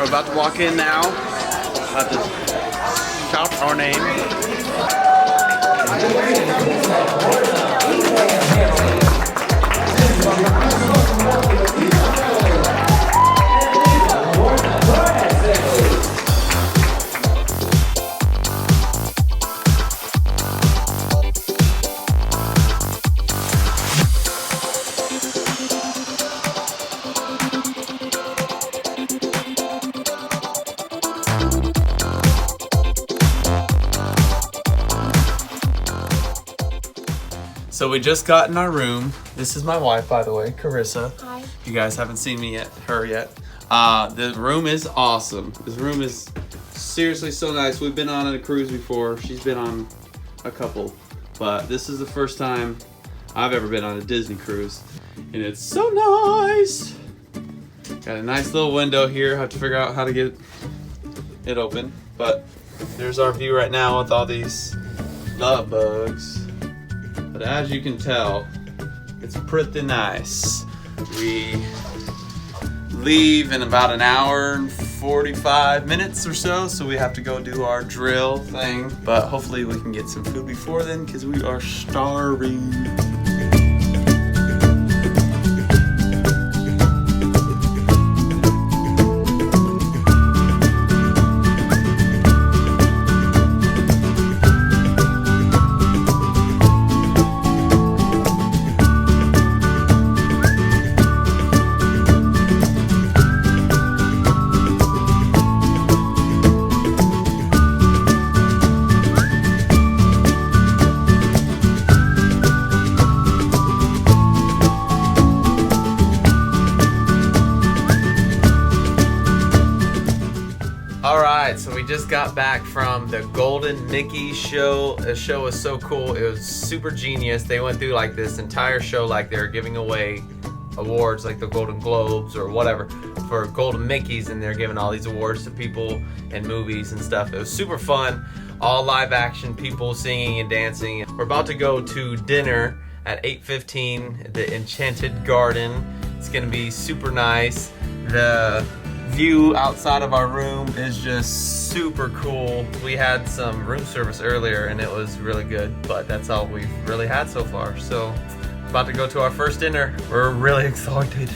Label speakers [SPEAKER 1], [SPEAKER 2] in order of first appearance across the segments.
[SPEAKER 1] We're about to walk in now. About to shout our name. So we just got in our room. This is my wife, by the way, Carissa.
[SPEAKER 2] Hi.
[SPEAKER 1] You guys haven't seen me yet, her yet. The room is awesome. This room is seriously so nice. We've been on a cruise before. She's been on a couple, but this is the first time I've ever been on a Disney cruise, and it's so nice. Got a nice little window here. I have to figure out how to get it open, but there's our view right now with all these love bugs. But as you can tell, it's pretty nice. We leave in about an hour and 45 minutes or so we have to go do our drill thing. But hopefully we can get some food before then because we are starving. So we just got back from the Golden Mickey show. The show was so cool. It was super genius. They went through like this entire show like they were giving away awards like the Golden Globes or whatever for Golden Mickeys, and they're giving all these awards to people in movies and stuff. It was super fun. All live action, people singing and dancing. We're about to go to dinner at 8:15 at the Enchanted Garden. It's gonna be super nice. The view outside of our room is just super cool. We had some room service earlier and it was really good, but that's all we've really had so far. So about to go to our first dinner. We're really excited.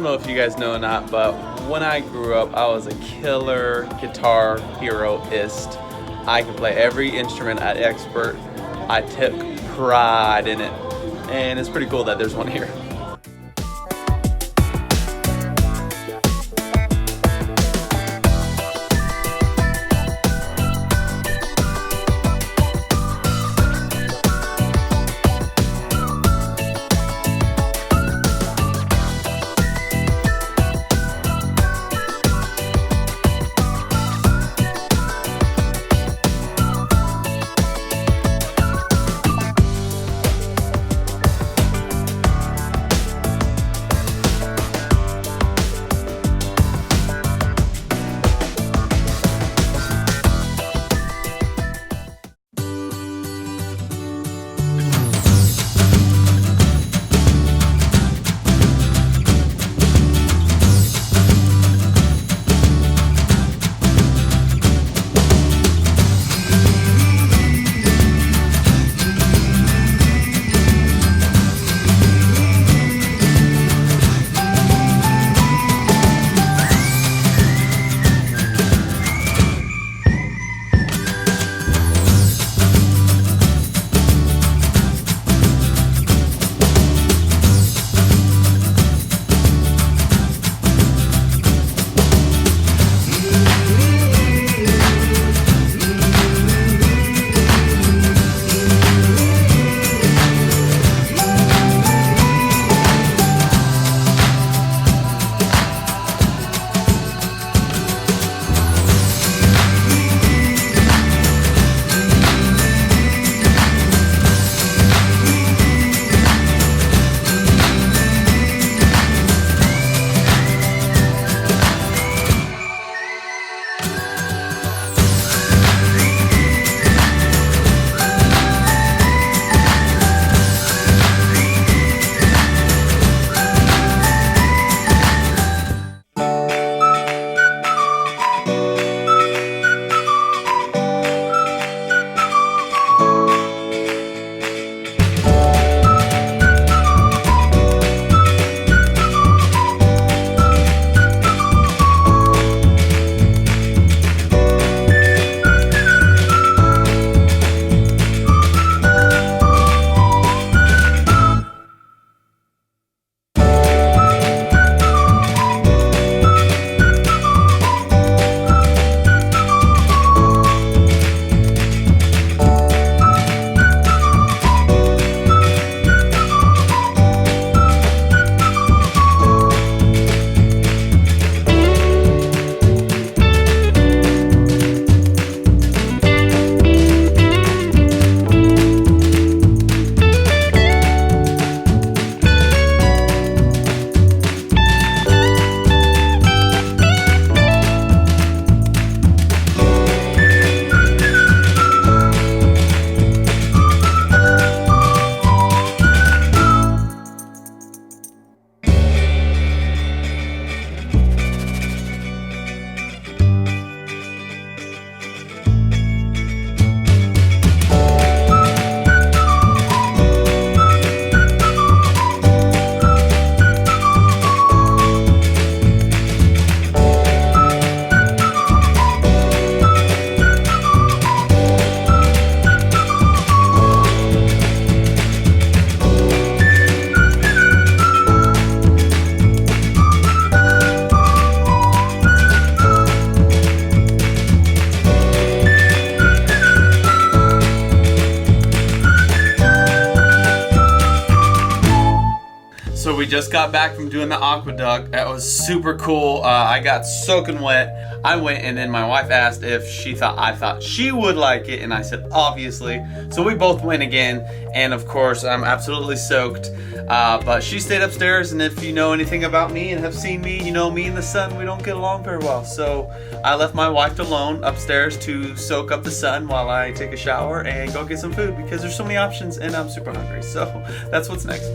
[SPEAKER 1] know if you guys know or not, but when I grew up, I was a killer guitar heroist. I could play every instrument at expert. I took pride in it, and it's pretty cool that there's one here.
[SPEAKER 2] So we just got back from doing the aqueduct. That was super cool. I got soaking wet. I went, and then my wife asked if I thought she would like it, and I said obviously. So we both went again, and of course I'm absolutely soaked. But she stayed upstairs, and if you know anything about me and have seen me, you know me and the sun, we don't get along very well. So I left my wife alone upstairs to soak up the sun while I take a shower and go get some food, because there's so many options and I'm super hungry. So that's what's next.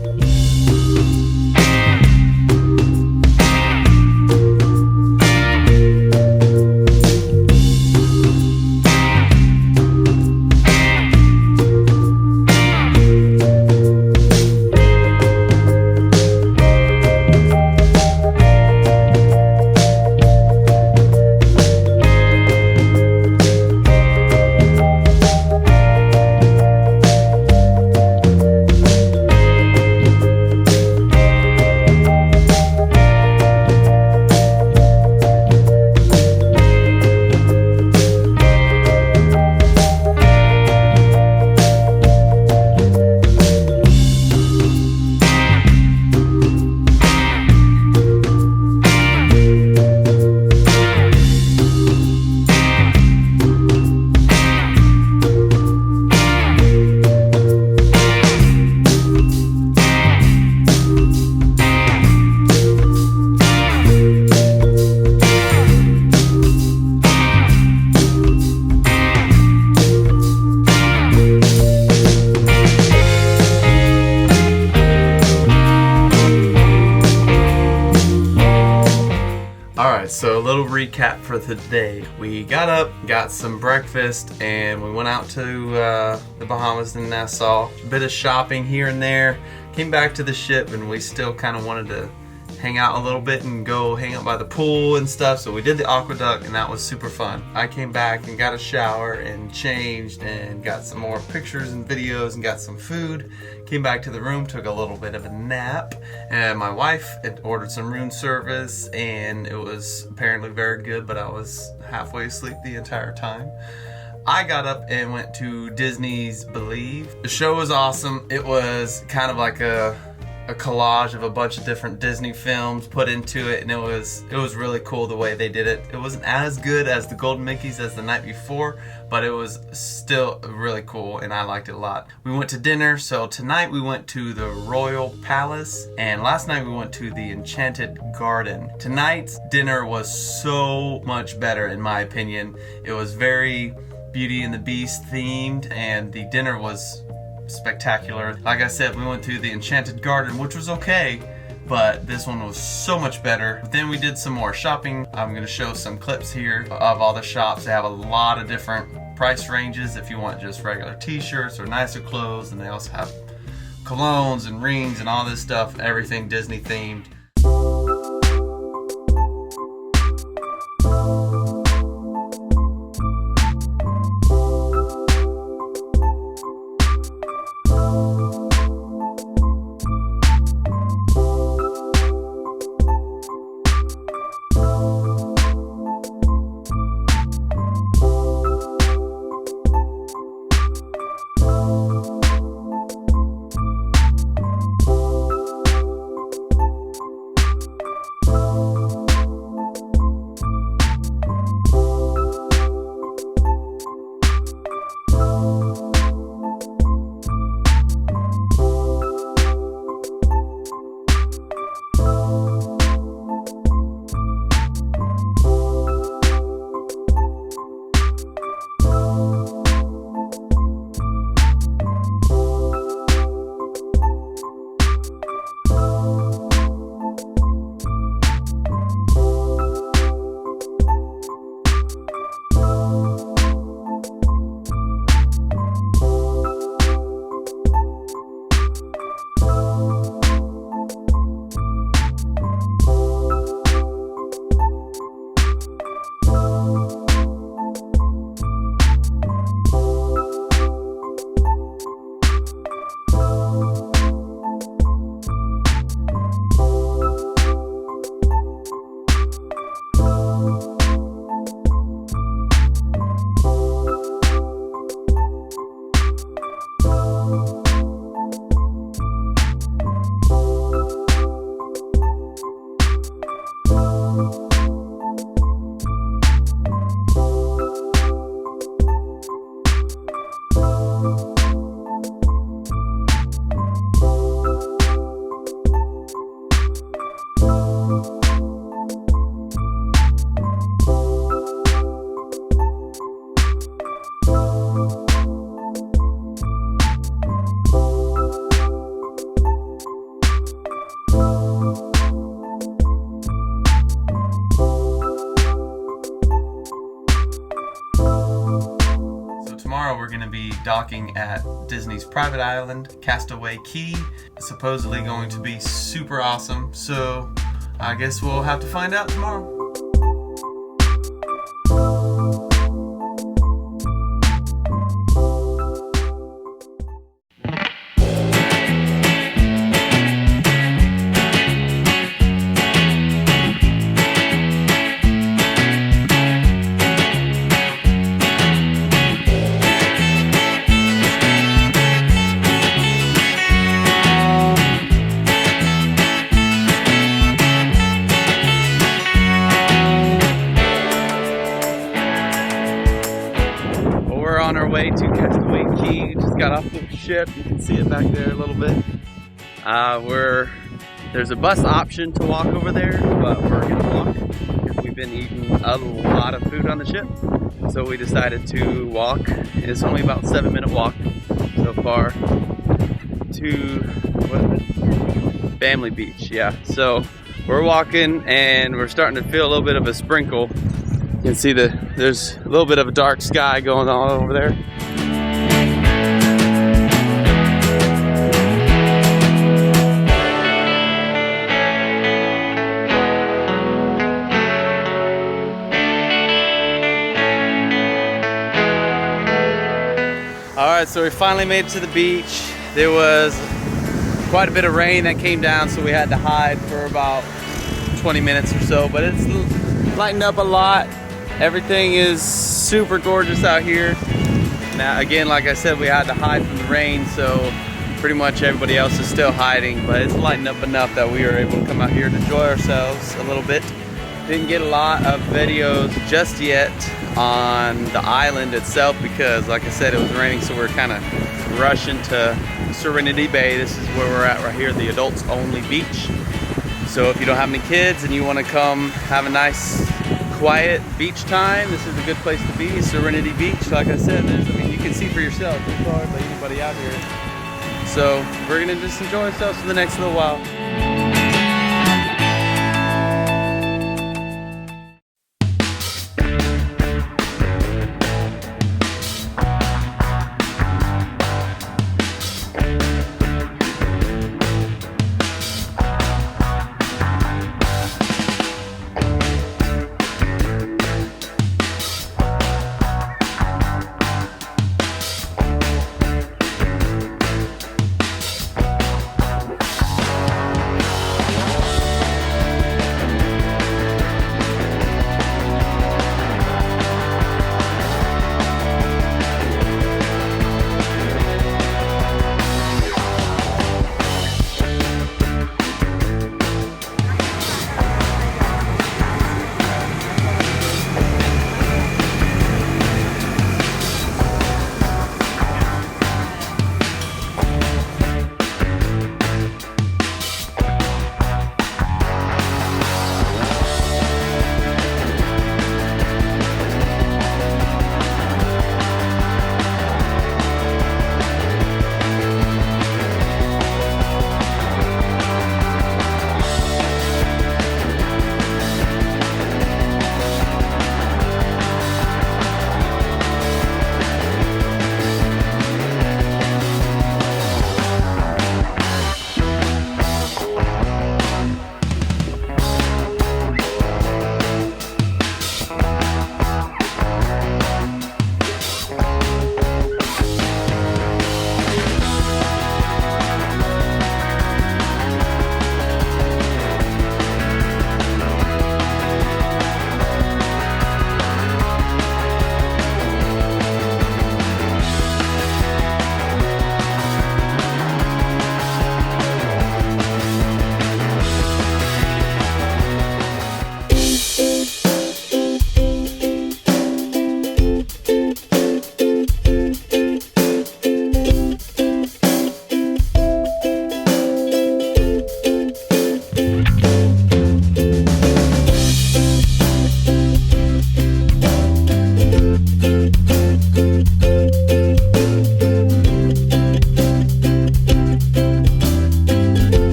[SPEAKER 2] So a little recap for today. We got up, got some breakfast, and we went out to the Bahamas in Nassau. A bit of shopping here and there. Came back to the ship, and we still kind of wanted to hang out a little bit and go hang out by the pool and stuff. So we did the aqueduct, and that was super fun. I came back and got a shower and changed and got some more pictures and videos and got some food. Came back to the room, took a little bit of a nap, and my wife had ordered some room service, and it was apparently very good, but I was halfway asleep the entire time. I got up and went to Disney's Believe. The show was awesome. It was kind of like a collage of a bunch of different Disney films put into it, and it was really cool the way they did it. It wasn't as good as the Golden Mickeys as the night before, but it was still really cool, and I liked it a lot. We went to dinner, so tonight we went to the Royal Palace, and last night we went to the Enchanted Garden. Tonight's dinner was so much better in my opinion. It was very Beauty and the Beast themed, and the dinner was spectacular. Like I said, we went to the Enchanted Garden, which was okay, but this one was so much better. Then we did some more shopping. I'm going to show some clips here of all the shops. They have a lot of different price ranges if you want just regular t-shirts or nicer clothes, and they also have colognes and rings and all this stuff, everything Disney themed. We're going to be docking at Disney's private island, Castaway Cay. It's supposedly going to be super awesome, so I guess we'll have to find out tomorrow. On our way to Castaway Cay. Just got off the ship. You can see it back there a little bit. There's a bus option to walk over there, but we're gonna walk because we've been eating a lot of food on the ship. So we decided to walk. It's only about a 7-minute walk so far to Family Beach. Yeah. So
[SPEAKER 1] we're walking and we're starting to feel a little bit of a sprinkle. You can see there's a little bit of a dark sky going on over there. Alright, so we finally made it to the beach. There was quite a bit of rain that came down, so we had to hide for about 20 minutes or so, but it's lightened up a lot. Everything is super gorgeous out here. Now, again, like I said, we had to hide from the rain, so pretty much everybody else is still hiding, but it's lightened up enough that we were able to come out here and enjoy ourselves a little bit. Didn't get a lot of videos just yet on the island itself because, like I said, it was raining, so we're kind of rushing to Serenity Bay. This is where we're at right here, the adults only beach. So if you don't have any kids and you want to come have a nice quiet beach time, this is a good place to be. Serenity Beach, like I said, you can see for yourself. There's hardly anybody out here. So we're gonna just enjoy ourselves for the next little while.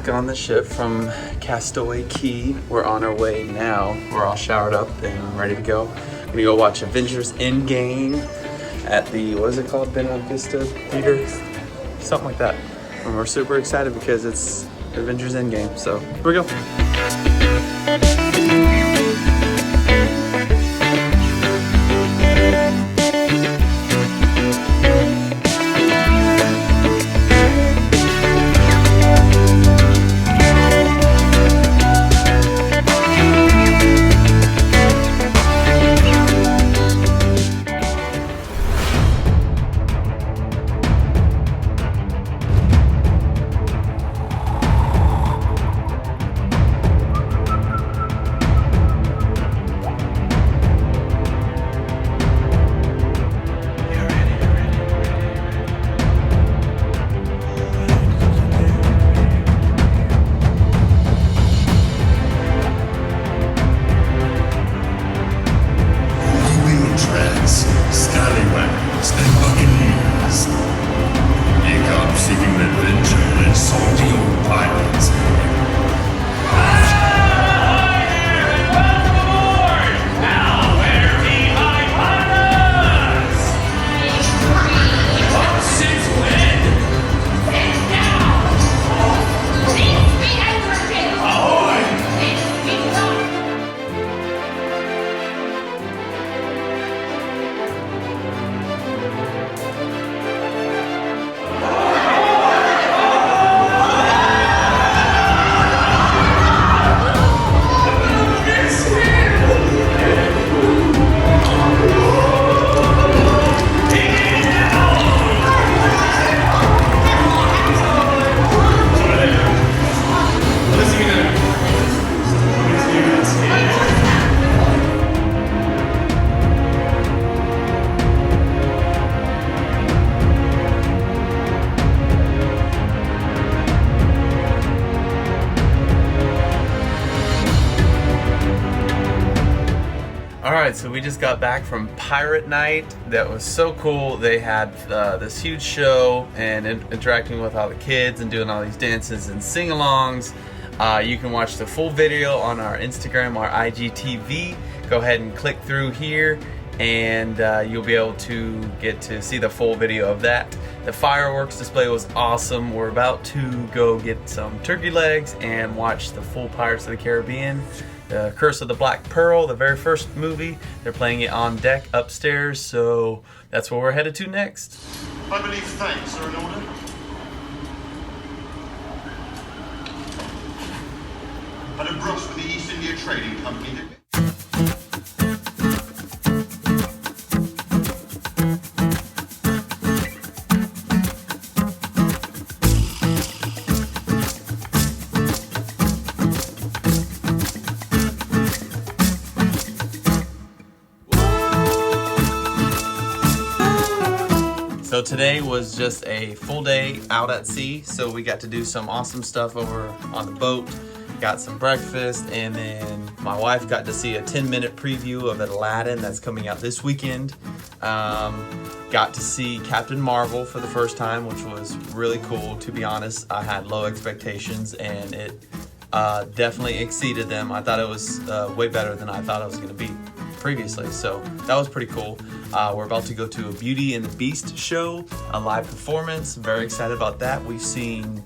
[SPEAKER 1] back on the ship from Castaway Cay. We're on our way now. We're all showered up and ready to go. Gonna go watch Avengers Endgame at the, what is it called? Buena Vista Theater? Something like that. And we're super excited because it's Avengers Endgame. So here we go.
[SPEAKER 3] Scallywags and Buccaneers. They come seeking adventure and salty old pirates.
[SPEAKER 1] Alright, so we just got back from Pirate Night. That was so cool. They had this huge show and interacting with all the kids and doing all these dances and sing-alongs. You can watch the full video on our Instagram, our IGTV. Go ahead and click through here and you'll be able to get to see the full video of that. The fireworks display was awesome. We're about to go get some turkey legs and watch the full Pirates of the Caribbean. The Curse of the Black Pearl, the very first movie. They're playing it on deck upstairs, so that's where we're headed to next.
[SPEAKER 3] I believe thanks are in order. Had a brush with the East India Trading Company.
[SPEAKER 1] So today was just a full day out at sea, so we got to do some awesome stuff over on the boat. Got some breakfast, and then my wife got to see a 10-minute preview of Aladdin that's coming out this weekend. Got to see Captain Marvel for the first time, which was really cool. To be honest, I had low expectations, and it definitely exceeded them. I thought it was way better than I thought it was going to be previously, so that was pretty cool. We're about to go to a Beauty and the Beast show, a live performance. Very excited about that. We've seen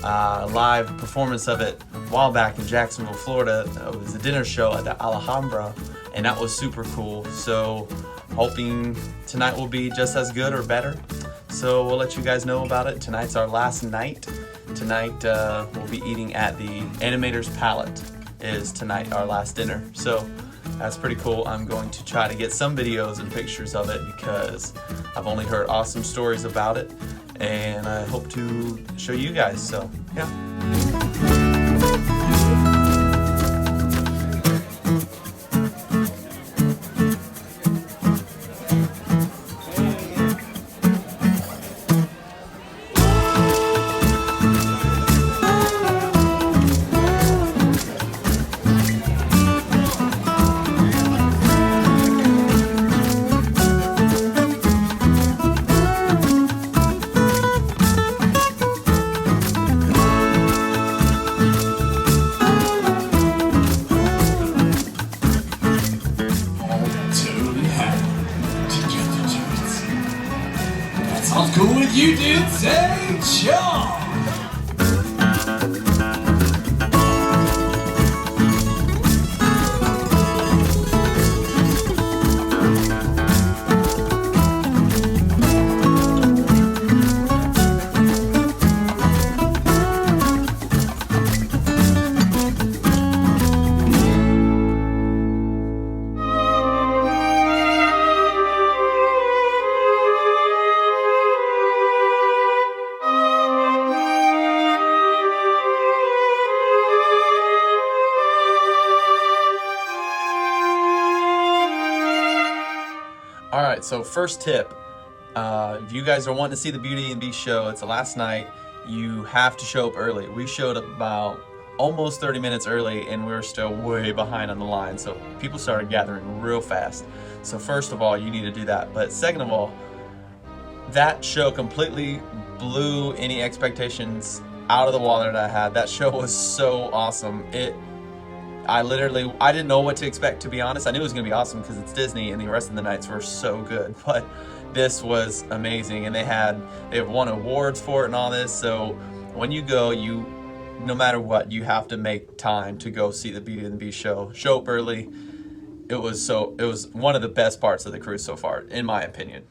[SPEAKER 1] a live performance of it a while back in Jacksonville, Florida. It was a dinner show at the Alhambra, and that was super cool. So hoping tonight will be just as good or better. So we'll let you guys know about it. Tonight's our last night. Tonight we'll be eating at the Animator's Palette. Is tonight our last dinner. So that's pretty cool. I'm going to try to get some videos and pictures of it because I've only heard awesome stories about it, and I hope to show you guys. So yeah.
[SPEAKER 4] You did say jump!
[SPEAKER 2] Alright, so first tip, if you guys are wanting to see the Beauty and the Beast show, it's the last night, you have to show up early. We showed up about almost 30 minutes early and we were still way behind on the line, so people started gathering real fast. So first of all, you need to do that, but second of all, that show completely blew any expectations out of the water that I had. That show was so awesome. I didn't know what to expect, to be honest. I knew it was gonna be awesome because it's Disney and the rest of the nights were so good, but this was amazing. And they have won awards for it and all this. So when you go, no matter what, you have to make time to go see the Beauty and the Beast show. Show up early. It was one of the best parts of the cruise so far, in my opinion.